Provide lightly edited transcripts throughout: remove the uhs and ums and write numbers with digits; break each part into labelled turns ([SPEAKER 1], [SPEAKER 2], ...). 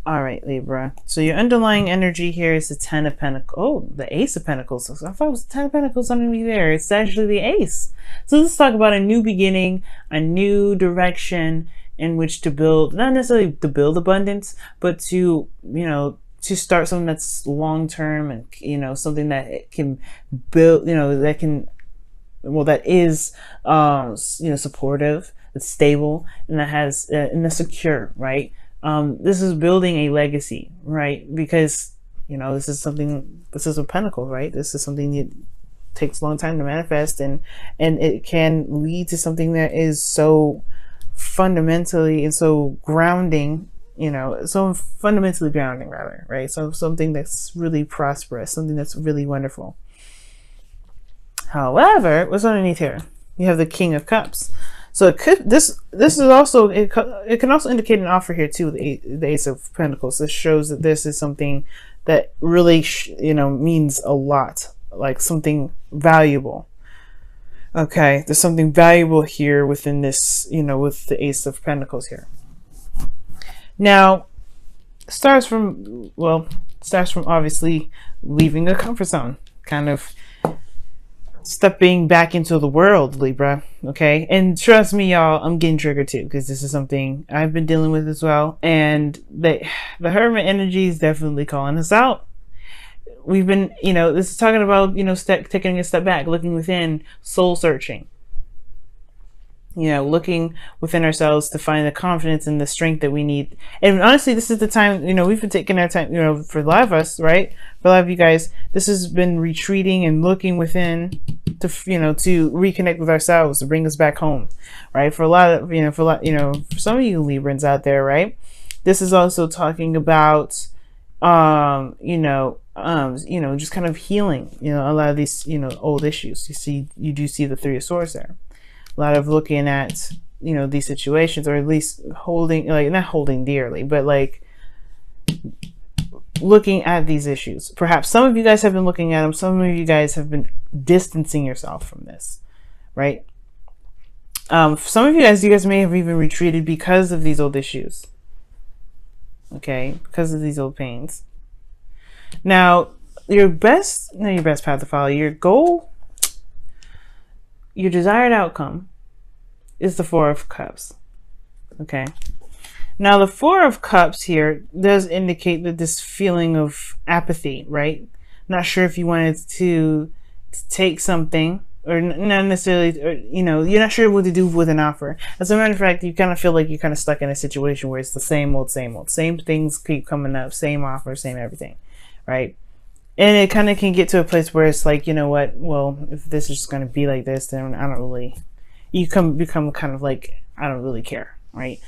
[SPEAKER 1] All right, Libra. So your underlying energy here is the Ten of Pentacles. Oh, the Ace of Pentacles. So I thought it was the Ten of Pentacles underneath there. It's actually the Ace. So let's talk about a new beginning, a new direction in which to build, not necessarily to build abundance, but to, to start something that's long term and, something that can build, that can, well, that is, supportive, that's stable, and that has, and that's secure, right? This is building a legacy, right? Because, this is a pentacle, right? This is something that takes a long time to manifest, and it can lead to something that is so fundamentally and so grounding, so fundamentally grounding rather, right? So something that's really prosperous, something that's really wonderful. However, what's underneath here? You have the King of Cups. So it could, this is also, it can also indicate an offer here too. The Ace of Pentacles. This shows that this is something that really means a lot, like something valuable. Okay, there's something valuable here within this, with the Ace of Pentacles here. Now, starts from obviously leaving the comfort zone, kind of stepping back into the world, Libra. Okay, and trust me, y'all, I'm getting triggered too, because this is something I've been dealing with as well. And the Hermit energy is definitely calling us out. We've been, this is talking about, taking a step back, looking within, soul searching. Looking within ourselves to find the confidence and the strength that we need. And honestly, this is the time, we've been taking our time, for a lot of us, right? For a lot of you guys, this has been retreating and looking within to, to reconnect with ourselves, to bring us back home, right? For a lot of, for some of you Librans out there, right? This is also talking about, just kind of healing, a lot of these, old issues. You do see the Three of Swords there. A lot of looking at, these situations, or at least holding, like, not holding dearly, but like looking at these issues. Perhaps some of you guys have been looking at them. Some of you guys have been distancing yourself from this, right? Some of you guys may have even retreated because of these old issues. Okay, because of these old pains. Now, your best path to follow, your goal, your desired outcome is the Four of Cups. Okay. Now, the Four of Cups here does indicate that this feeling of apathy, right? Not sure if you wanted to take something, or not necessarily, or, you're not sure what to do with an offer. As a matter of fact, you kind of feel like you're kind of stuck in a situation where it's the same old, same things keep coming up, same offer, same everything, right? And it kind of can get to a place where it's like, you know what, well, if this is just going to be like this, then I don't really, become kind of like, I don't really care, right?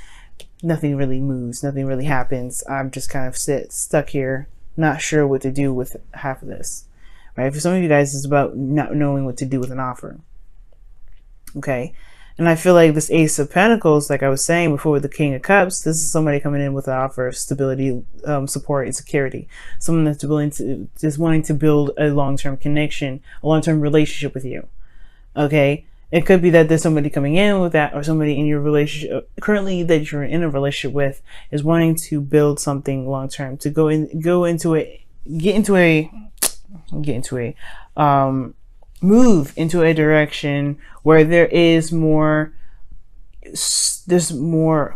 [SPEAKER 1] Nothing really moves, nothing really happens. I'm just kind of stuck here, not sure what to do with half of this, right? For some of you guys, it's about not knowing what to do with an offer. Okay. And I feel like this Ace of Pentacles, like I was saying before with the King of Cups, this is somebody coming in with an offer of stability, support, and security. Someone that's wanting to build a long-term connection, a long-term relationship with you. Okay. It could be that there's somebody coming in with that, or somebody in your relationship currently that you're in a relationship with is wanting to build something long-term, to move into a direction where there's more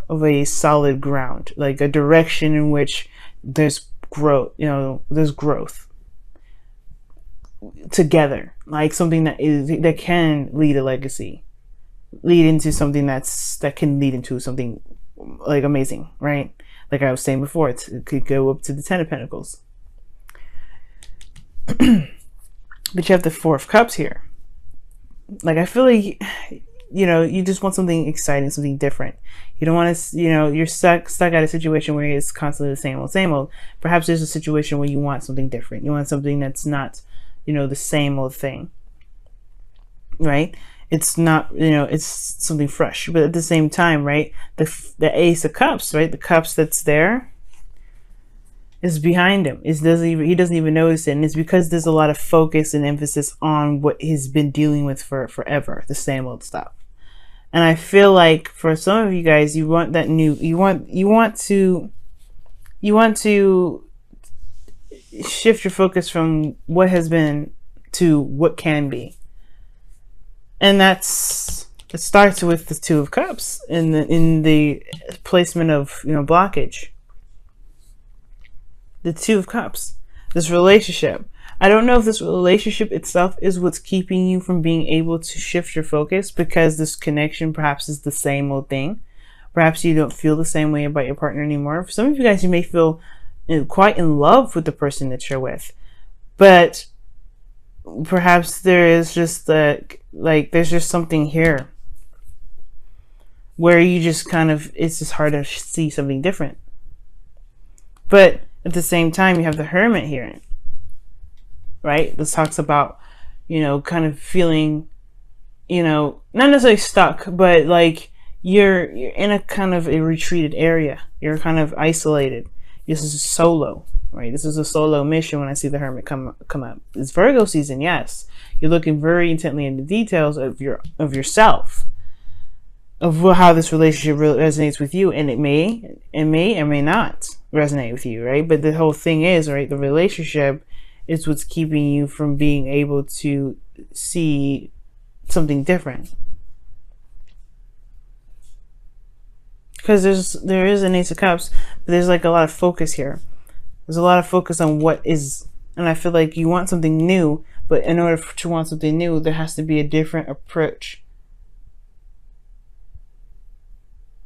[SPEAKER 1] of a solid ground, like a direction in which there's growth, there's growth together, like something that can lead a legacy, lead into something that can lead into something like amazing, right? Like I was saying before, it could go up to the Ten of Pentacles. But you have the Four of Cups here. Like, I feel like, you just want something exciting, something different. You don't want to, you're stuck at a situation where it's constantly the same old. Perhaps there's a situation where you want something different. You want something that's not, the same old thing, right? It's not, it's something fresh. But at the same time, right, the Ace of Cups, right, the cups that's there is behind him. He doesn't even notice it, and it's because there's a lot of focus and emphasis on what he's been dealing with for forever, the same old stuff. And I feel like for some of you guys, you want that new, you want you want to shift your focus from what has been to what can be. And it starts with the Two of Cups in the placement of, blockage. The Two of Cups, this relationship. I don't know if this relationship itself is what's keeping you from being able to shift your focus, because this connection perhaps is the same old thing. Perhaps you don't feel the same way about your partner anymore. For some of you guys, you may feel quite in love with the person that you're with, but perhaps there is just there's just something here where you just it's just hard to see something different. But at the same time, you have the Hermit here, right? This talks about, kind of feeling, not necessarily stuck, but like you're in a kind of a retreated area. You're kind of isolated. This is solo, right? This is a solo mission when I see the Hermit come up. It's Virgo season, yes. You're looking very intently into details of yourself, of how this relationship really resonates with you, and it may or may not resonate with you, right? But the whole thing is, right, the relationship is what's keeping you from being able to see something different. Because there is an Ace of Cups, but there's like a lot of focus here. There's a lot of focus on what is, and I feel like you want something new, but in order to want something new, there has to be a different approach.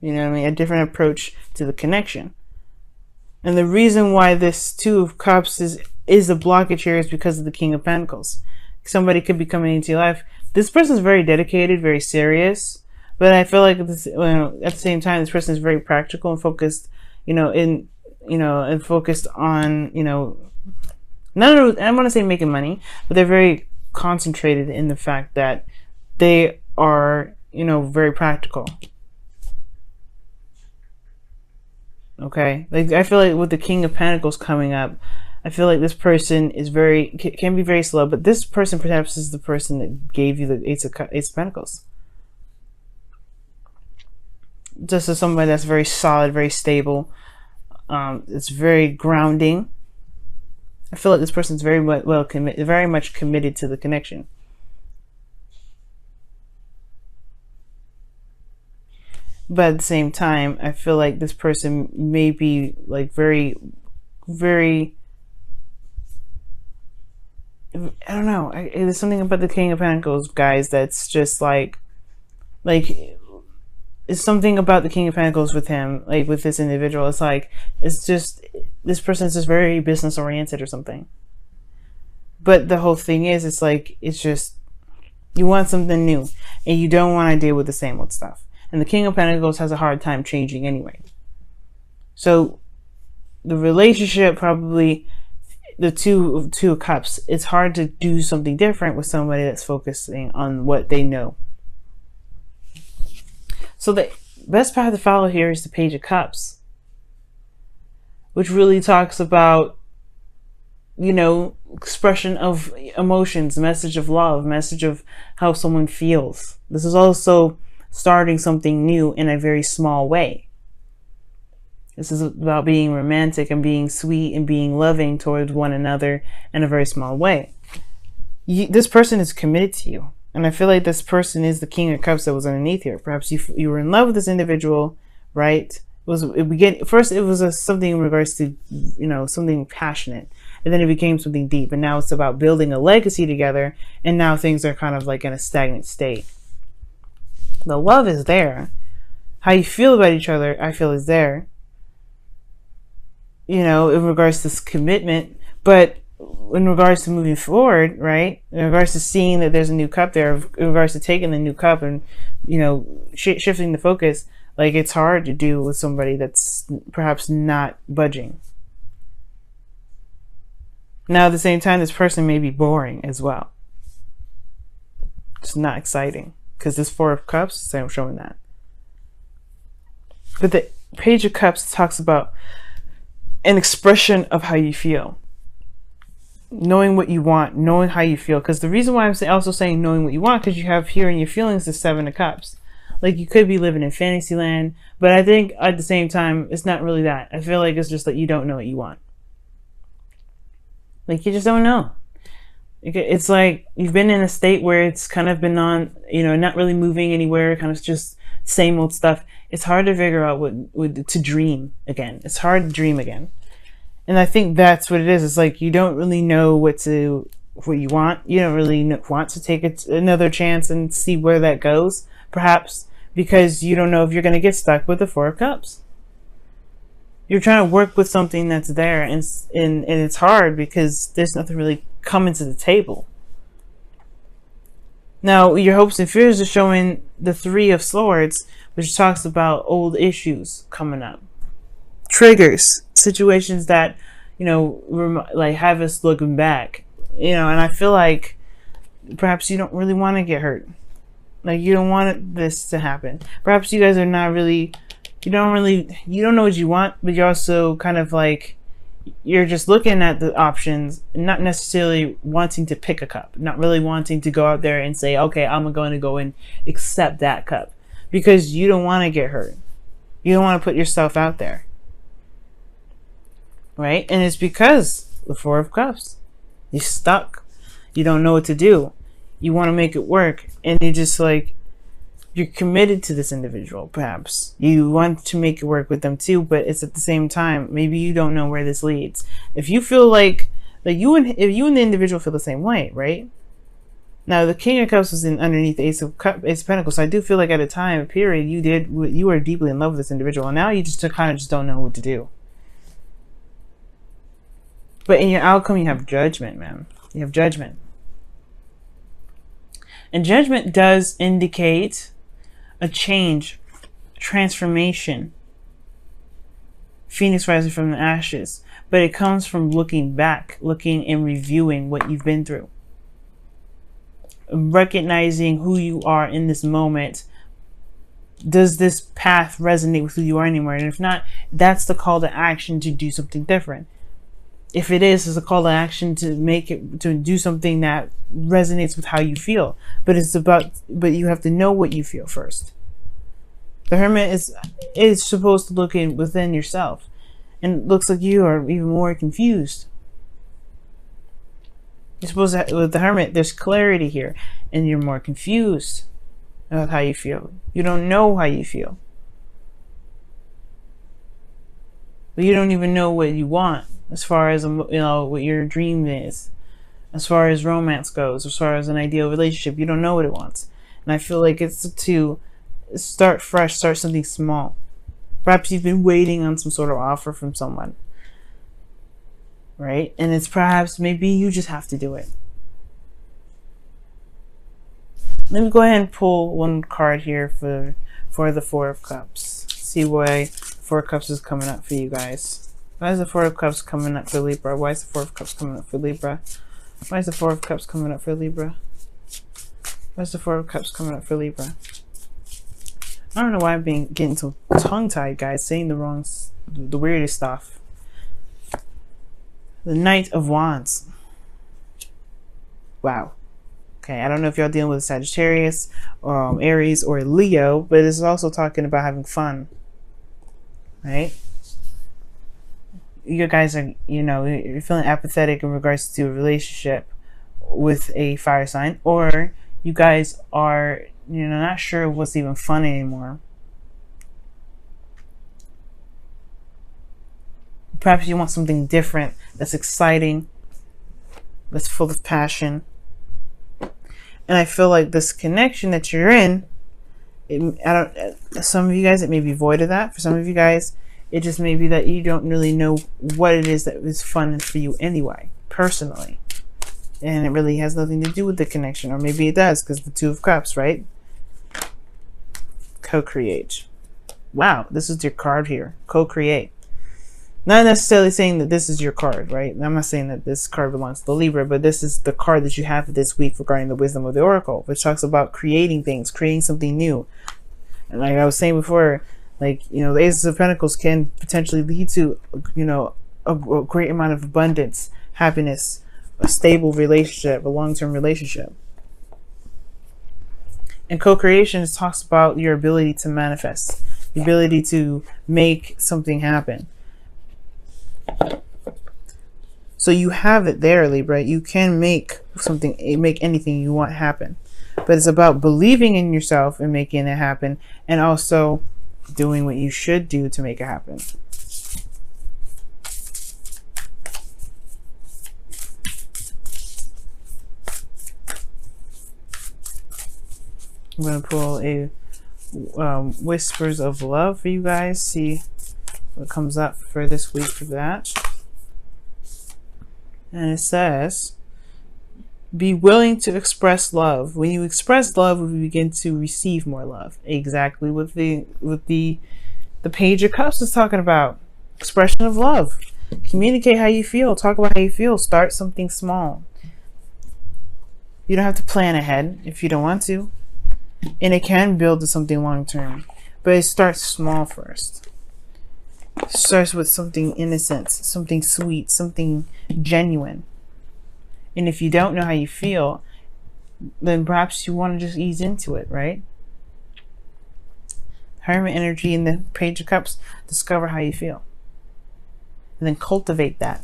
[SPEAKER 1] You know what I mean? A different approach to the connection. And the reason why this Two of Cups is a blockage here is because of the King of Pentacles. Somebody could be coming into your life. This person is very dedicated, very serious. But I feel like at the same time, this person is very practical and focused, and focused on, I want to say making money, but they're very concentrated in the fact that they are, very practical. Okay, like I feel like with the King of Pentacles coming up, I feel like this person is can be very slow, but this person perhaps is the person that gave you the Ace of Pentacles. Just as somebody that's very solid, very stable. It's very grounding. I feel like this person's very much committed to the connection. But at the same time, I feel like this person may be like very, very, I don't know. There's something about the King of Pentacles, guys, that's just like it's something about the King of Pentacles with him, like with this individual. It's just this person is just very business oriented or something. But the whole thing is, it's just you want something new, and you don't want to deal with the same old stuff. And the King of Pentacles has a hard time changing anyway. So the relationship, probably the two of Cups, it's hard to do something different with somebody that's focusing on what they know. So the best path to follow here is the Page of Cups, which really talks about, expression of emotions, message of love, message of how someone feels. This is also starting something new in a very small way. This is about being romantic and being sweet and being loving towards one another in a very small way. This person is committed to you. And I feel like this person is the King of Cups that was underneath here. Perhaps you were in love with this individual, right? First it was something in regards to, something passionate. And then it became something deep. And now it's about building a legacy together. And now things are kind of like in a stagnant state. The love is there. How you feel about each other, I feel, is there. In regards to this commitment. But in regards to moving forward, right? In regards to seeing that there's a new cup there, in regards to taking the new cup and, shifting the focus, like it's hard to do with somebody that's perhaps not budging. Now, at the same time, this person may be boring as well. It's not exciting. Because this Four of Cups, so I'm showing that. But the Page of Cups talks about an expression of how you feel. Knowing what you want, knowing how you feel. Because the reason why I'm also saying knowing what you want, because you have here in your feelings the Seven of Cups. like you could be living in fantasy land, but I think at the same time, it's not really that. I feel like it's just that you don't know what you want. Like you just don't know. It's like you've been in a state where it's kind of been on, not really moving anywhere, kind of just same old stuff. It's hard to figure out what to dream again. It's hard to dream again. And I think that's what it is. It's like you don't really know what you want. You don't really want to take another chance and see where that goes, perhaps because you don't know if you're going to get stuck with the Four of Cups. You're trying to work with something that's there, and it's hard because there's nothing really coming to the table. Now, your hopes and fears are showing the Three of Swords, which talks about old issues coming up. Triggers, situations that, like have us looking back, and I feel like perhaps you don't really want to get hurt. Like you don't want this to happen. Perhaps you guys are not really, you don't know what you want, but you're also kind of like, you're just looking at the options, not necessarily wanting to pick a cup, not really wanting to go out there and say, okay, I'm going to go and accept that cup, because you don't want to get hurt. You don't want to put yourself out there. Right? And it's because the Four of Cups. You're stuck. You don't know what to do. You want to make it work. And you're just like, you're committed to this individual, perhaps. You want to make it work with them too, but it's at the same time, maybe you don't know where this leads. If you feel like if you and the individual feel the same way, right? Now, the King of Cups was underneath the Ace of Pentacles, so I do feel like at a time, period, you were deeply in love with this individual, and now you just kind of just don't know what to do. But in your outcome, you have judgment, man. You have judgment. And judgment does indicate a change, transformation. Phoenix rising from the ashes. But it comes from looking back, looking and reviewing what you've been through. Recognizing who you are in this moment. Does this path resonate with who you are anymore? And if not, that's the call to action to do something different. If it is, it's a call to action to do something that resonates with how you feel. But you have to know what you feel first. The Hermit is supposed to look within yourself. And it looks like you are even more confused. You're supposed to, with the Hermit, there's clarity here. And you're more confused about how you feel. You don't know how you feel. But you don't even know what you want. As far as, what your dream is. As far as romance goes. As far as an ideal relationship. You don't know what it wants. And I feel like it's to start fresh. Start something small. Perhaps you've been waiting on some sort of offer from someone. Right? And it's perhaps, maybe you just have to do it. Let me go ahead and pull one card here for the Four of Cups. See why Four of Cups is coming up for you guys. Why is the Four of Cups coming up for Libra? Why is the Four of Cups coming up for Libra? Why is the Four of Cups coming up for Libra? Why is the Four of Cups coming up for Libra? I don't know why I'm getting so tongue-tied, guys, saying the weirdest stuff. The Knight of Wands. Wow. Okay, I don't know if y'all dealing with Sagittarius, Aries, or Leo, but it's also talking about having fun. Right? You guys are, you're feeling apathetic in regards to a relationship with a fire sign, or you guys are, not sure what's even fun anymore. Perhaps you want something different, that's exciting, that's full of passion. And I feel like this connection that you're in, some of you guys, it may be void of that. For some of you guys, it just may be that you don't really know what it is that is fun for you anyway, personally. And it really has nothing to do with the connection. Or maybe it does, because the Two of Cups, right? Co-create. Wow, this is your card here. Co-create. Not necessarily saying that this is your card, right? I'm not saying that this card belongs to the Libra, but this is the card that you have this week regarding the wisdom of the Oracle, which talks about creating things, creating something new. And like I was saying before, like, the Ace of Pentacles can potentially lead to, a great amount of abundance, happiness, a stable relationship, a long-term relationship. And co-creation talks about your ability to manifest, the ability to make something happen. So you have it there, Libra. You can make something, make anything you want happen. But it's about believing in yourself and making it happen, and also doing what you should do to make it happen. I'm going to pull a Whispers of Love for you guys. See what comes up for this week for that. And it says, be willing to express love. When you express love, we begin to receive more love. Exactly what the Page of Cups is talking about. Expression of love. Communicate how you feel. Talk about how you feel. Start something small. You don't have to plan ahead if you don't want to. And it can build to something long term. But it starts small first. It starts with something innocent, something sweet, something genuine. And if you don't know how you feel, then perhaps you want to just ease into it, right? Hermit energy in the Page of Cups, discover how you feel. And then cultivate that.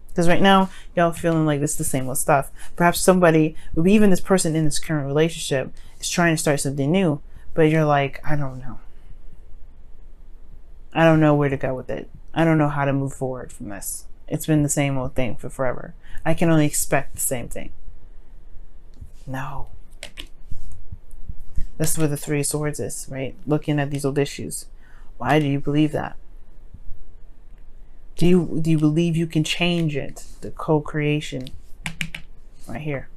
[SPEAKER 1] Because right now, y'all feeling like it's the same old stuff. Perhaps somebody, even this person in this current relationship, is trying to start something new. But you're like, I don't know. I don't know where to go with it. I don't know how to move forward from this. It's been the same old thing for forever. I can only expect the same thing. No. That's where the Three of Swords is, right? Looking at these old issues. Why do you believe that? Do you believe you can change it? The co-creation right here.